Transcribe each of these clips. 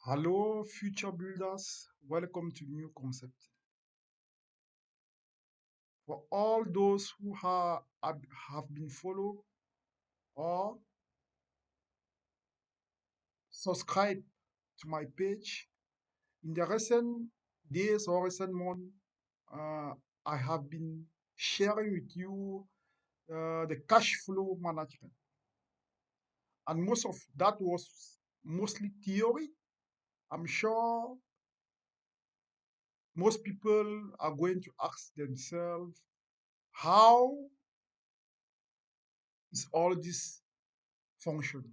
Hello, future builders. Welcome to new concept. For all those who have been followed or subscribed to my page, in the recent days or recent months, uh, I have been sharing with you the cash flow management. And most of that was mostly theory. I'm sure most people are going to ask themselves, how is all this functioning?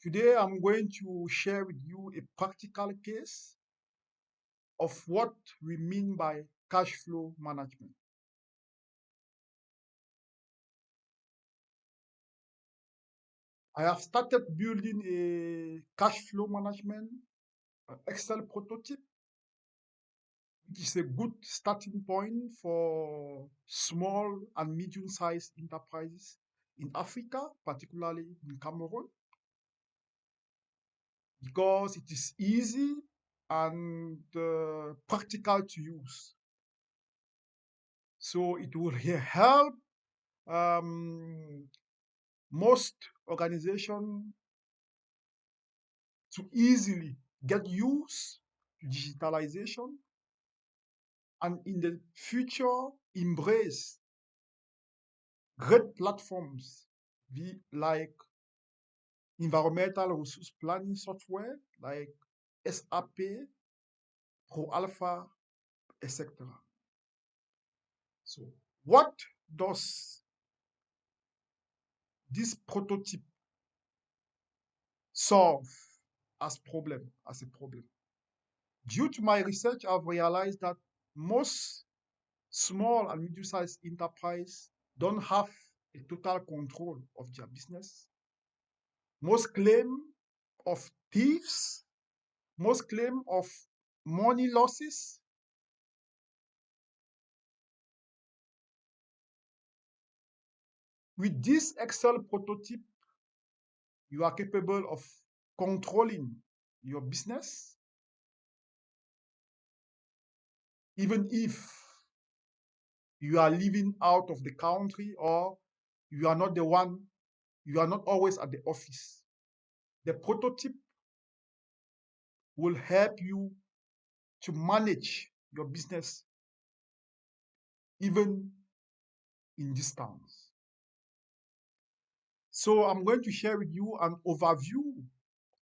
Today, I'm going to share with you a practical case of what we mean by cash flow management. I have started building a cash flow management Excel prototype, which is a good starting point for small and medium-sized enterprises in Africa, particularly in Cameroon, because it is easy and practical to use. So it will help most organizations to easily get used to digitalization and in the future embrace great platforms like environmental resource planning software like SAP, Pro Alpha, etc. So what does this prototype solve as a problem? Due to my research, I've realized that most small and medium-sized enterprise don't have a total control of their business. Most claim of thieves, most claim of money losses. With this Excel prototype, you are capable of controlling your business, even if you are living out of the country or you are not the one, you are not always at the office. The prototype will help you to manage your business even in distance. So I'm going to share with you an overview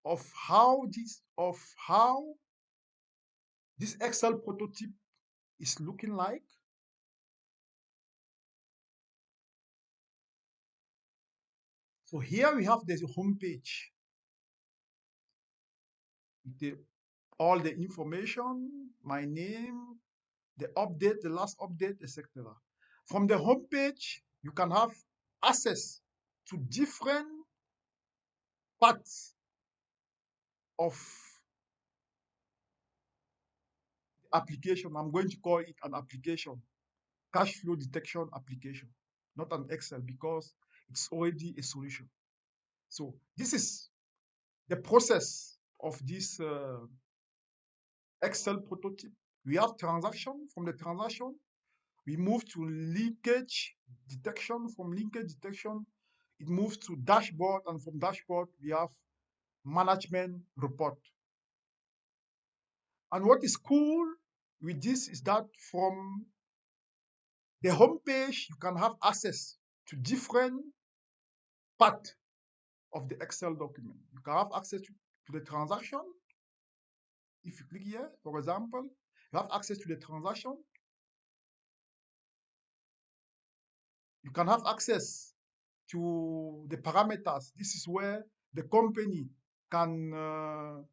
of how this Excel prototype is looking like. So here we have the homepage with all the information, my name, the update, the last update, etc. From the homepage, you can have access to different parts of the application. I'm going to call it an application, cash flow detection application, not an Excel, because it's already a solution. So this is the process of this Excel prototype. We have transaction. From the transaction, we move to leakage detection. From leakage detection, it moves to dashboard, and from dashboard, we have management report. And what is cool with this is that from the homepage, you can have access to different part of the Excel document. You can have access to the transaction. If you click here, for example, you have access to the transaction. You can have access to the parameters. This is where the company can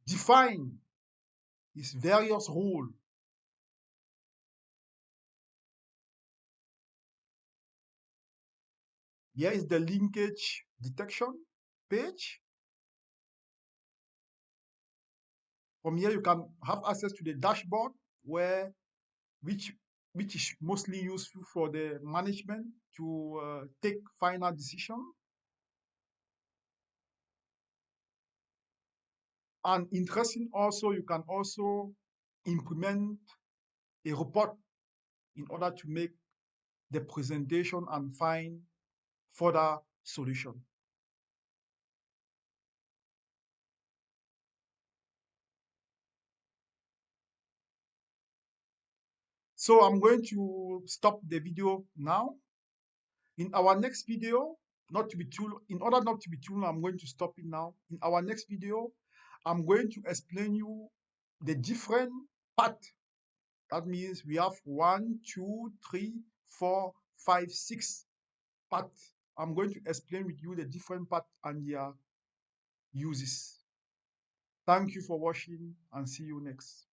define its various role. Here is the linkage detection page. From here, you can have access to the dashboard, where which which is mostly useful for the management to take final decision. And interesting also, you can also implement a report in order to make the presentation and find further solution. So I'm going to stop the video now. In our next video, not to be too, in order not to be too long, I'm going to stop it now. In our next video, I'm going to explain you the different part. That means we have 1, 2, 3, 4, 5, 6 part. I'm going to explain with you the different part and their uses. Thank you for watching and see you next.